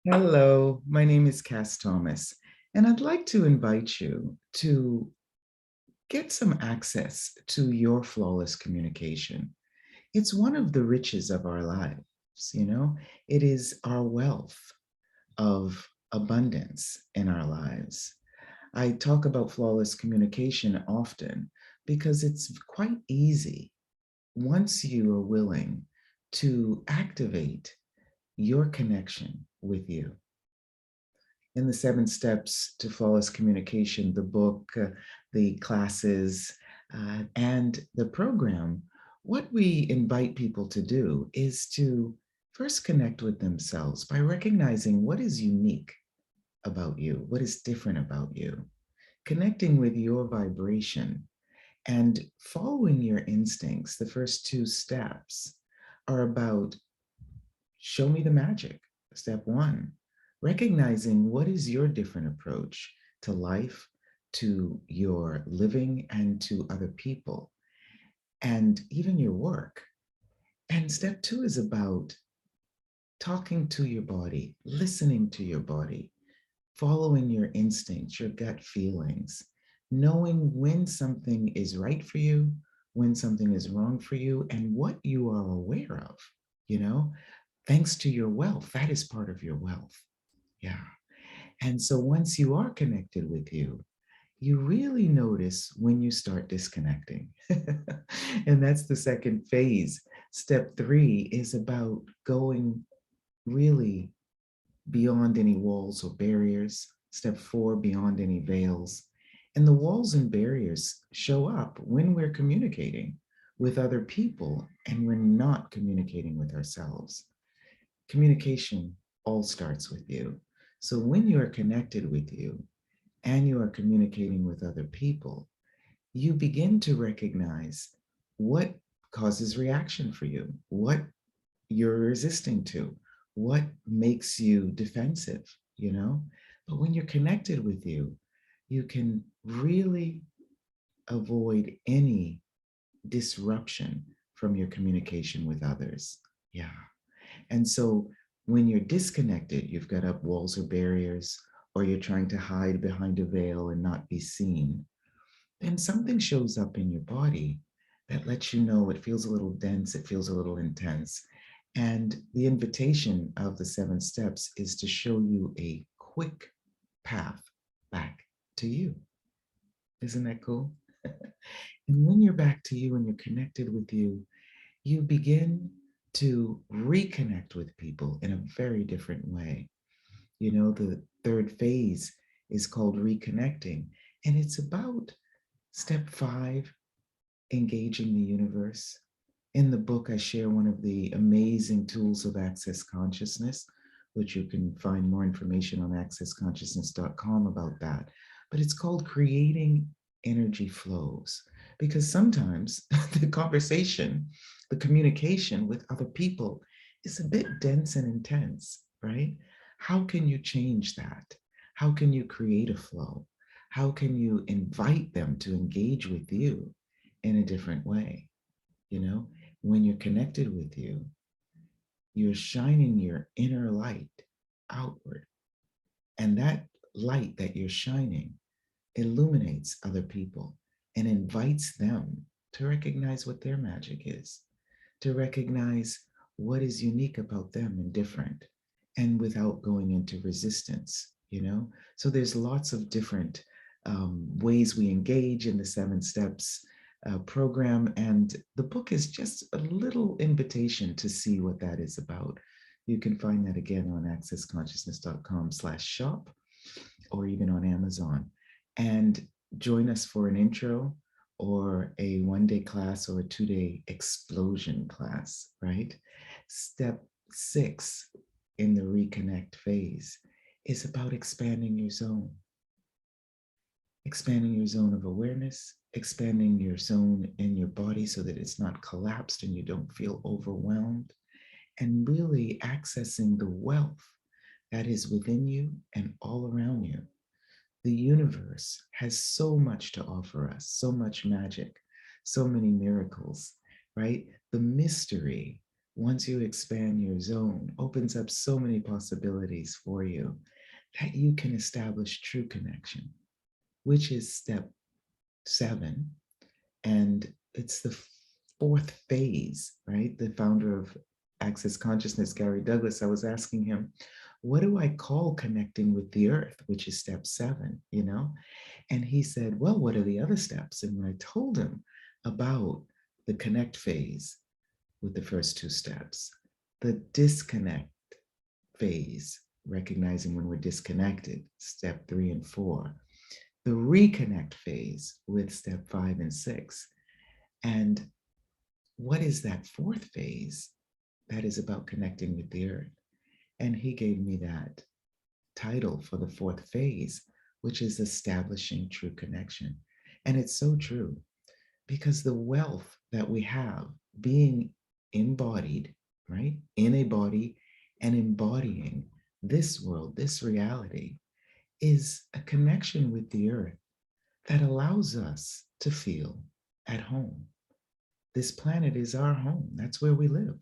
Hello, my name is Cass Thomas, and I'd like to invite you to get some access to your flawless communication. It's one of the riches of our lives. It is our wealth of abundance in our lives. I talk about flawless communication often because it's quite easy once you are willing to activate your connection with you. In the 7 steps to flawless communication, the book, the classes, and the program, what we invite people to do is to first connect with themselves by recognizing what is unique about you, what is different about you, connecting with your vibration and following your instincts. The first 2 steps are about show me the magic. Step 1, recognizing what is your different approach to life, to your living, and to other people, and even your work. And step 2 is about talking to your body, listening to your body, following your instincts, your gut feelings, knowing when something is right for you, when something is wrong for you, and what you are aware of, you know, thanks to your wealth. That is part of your wealth. Yeah. And so once you are connected with you, you really notice when you start disconnecting. And that's the second phase. Step 3 is about going really beyond any walls or barriers. Step 4, beyond any veils. And the walls and barriers show up when we're communicating with other people and we're not communicating with ourselves. Communication all starts with you. So when you are connected with you and you are communicating with other people, you begin to recognize what causes reaction for you, what you're resisting to, what makes you defensive. But when you're connected with you, you can really avoid any disruption from your communication with others. Yeah. And so when you're disconnected, you've got up walls or barriers, or you're trying to hide behind a veil and not be seen, then something shows up in your body that lets you know it feels a little dense, it feels a little intense. And the invitation of the 7 steps is to show you a quick path back to you. Isn't that cool? And when you're back to you and you're connected with you, you begin to reconnect with people in a very different way. The third phase is called reconnecting, and it's about step 5, engaging the universe. In the book, I share one of the amazing tools of Access Consciousness, which you can find more information on accessconsciousness.com about that. But it's called creating energy flows, because sometimes the conversation, the communication with other people is a bit dense and intense, right? How can you change that? How can you create a flow? How can you invite them to engage with you in a different way? You know, when you're connected with you, you're shining your inner light outward. And that light that you're shining illuminates other people and invites them to recognize what their magic is, to recognize what is unique about them and different, and without going into resistance. So there's lots of different ways we engage in the 7 steps program, and the book is just a little invitation to see what that is about. You can find that again on accessconsciousness.com/shop, or even on Amazon. And join us for an intro or a 1-day class or a 2-day explosion class, right? Step 6 in the reconnect phase is about expanding your zone of awareness, expanding your zone in your body so that it's not collapsed and you don't feel overwhelmed, and really accessing the wealth that is within you and all around you. The universe has so much to offer us, so much magic, so many miracles, right? The mystery once you expand your zone, opens up so many possibilities for you that you can establish true connection, which is step 7. And it's the fourth phase, right? The founder of Access Consciousness, Gary Douglas, I was asking him, what do I call connecting with the earth, which is step 7, you know? And he said, well, what are the other steps? And when I told him about the connect phase with the first 2 steps, the disconnect phase, recognizing when we're disconnected, step 3 and 4, the reconnect phase with step 5 and 6. And what is that fourth phase that is about connecting with the earth? And he gave me that title for the fourth phase, which is establishing true connection. And it's so true because the wealth that we have being embodied, right, in a body and embodying this world, this reality, is a connection with the earth that allows us to feel at home. This planet is our home. That's where we live,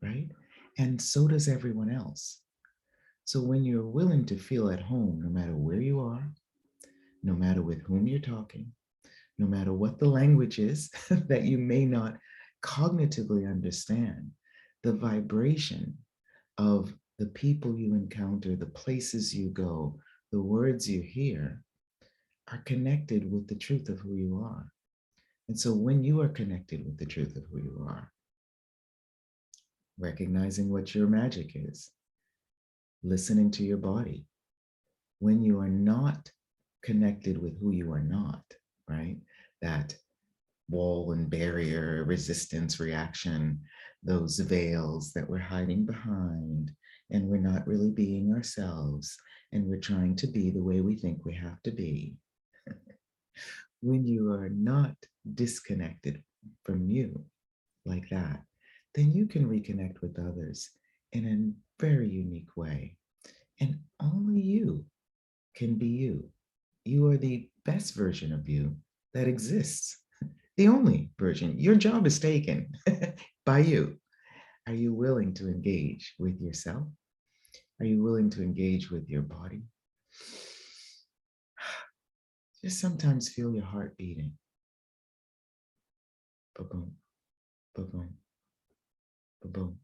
right? And so does everyone else. So when you're willing to feel at home, no matter where you are, no matter with whom you're talking, no matter what the language is that you may not cognitively understand, the vibration of the people you encounter, the places you go, the words you hear are connected with the truth of who you are. And so when you are connected with the truth of who you are, recognizing what your magic is, listening to your body, when you are not connected with who you are not, right? That wall and barrier, resistance, reaction, those veils that we're hiding behind, and we're not really being ourselves, and we're trying to be the way we think we have to be. When you are not disconnected from you like that, then you can reconnect with others in a very unique way. And only you can be you. You are the best version of you that exists. The only version. Your job is taken by you. Are you willing to engage with yourself? Are you willing to engage with your body? Just sometimes feel your heart beating. Ba-boom, ba-boom, ba-boom.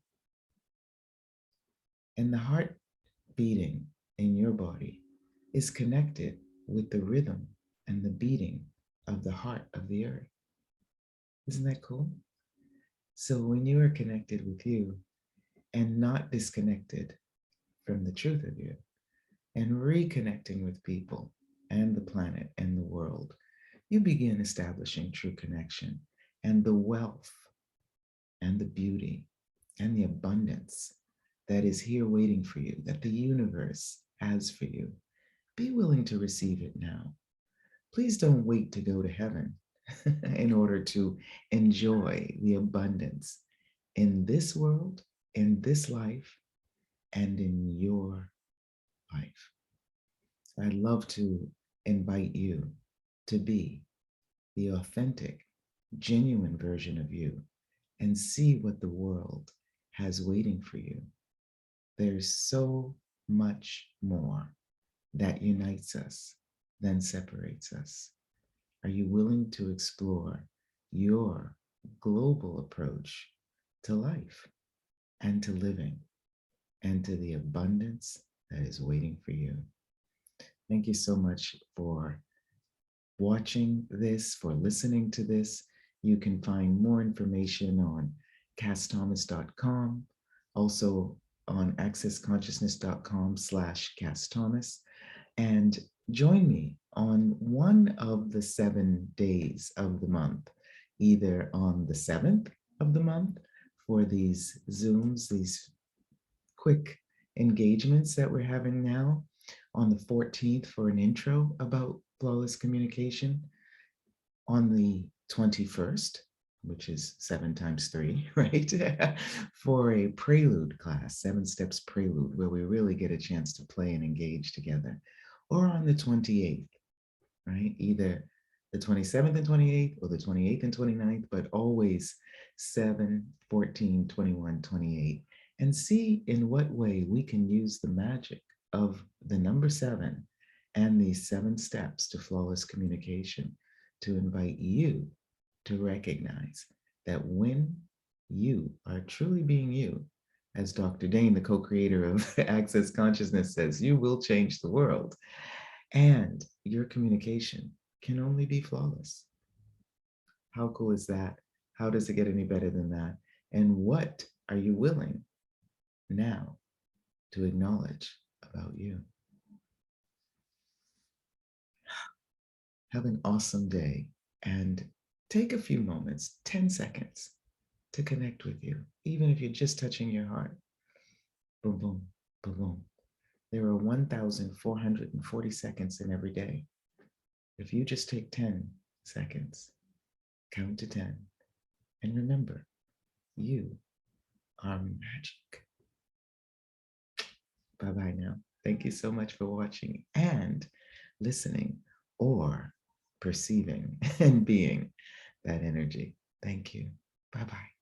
And the heart beating in your body is connected with the rhythm and the beating of the heart of the earth. Isn't that cool? So when you are connected with you and not disconnected from the truth of you and reconnecting with people and the planet and the world, you begin establishing true connection and the wealth and the beauty and the abundance that is here waiting for you, that the universe has for you. Be willing to receive it now. Please don't wait to go to heaven in order to enjoy the abundance in this world, in this life, and in your life. I'd love to invite you to be the authentic, genuine version of you and see what the world has waiting for you. There's so much more that unites us than separates us. Are you willing to explore your global approach to life and to living and to the abundance that is waiting for you? Thank you so much for watching this, for listening to this. You can find more information on cassthomas.com, also on accessconsciousness.com/cassthomas. And join me on one of the 7 days of the month, either on the 7th of the month for these Zooms, these quick engagements that we're having now, on the 14th for an intro about flawless communication, on the 21st, which is 7 times 3, right? For a prelude class, 7 steps prelude, where we really get a chance to play and engage together, or on the 28th, right? Either the 27th and 28th, or the 28th and 29th, but always 7, 14, 21, 28, and see in what way we can use the magic of the number 7 and these 7 steps to flawless communication to invite you to recognize that when you are truly being you, as Dr. Dane, the co-creator of Access Consciousness, says, you will change the world. And your communication can only be flawless. How cool is that? How does it get any better than that? And what are you willing now to acknowledge about you? Have an awesome day and take a few moments, 10 seconds, to connect with you, even if you're just touching your heart. Boom, boom, boom, boom. There are 1,440 seconds in every day. If you just take 10 seconds, count to 10, and remember, you are magic. Bye-bye now. Thank you so much for watching and listening or perceiving and being that energy. Thank you. Bye-bye.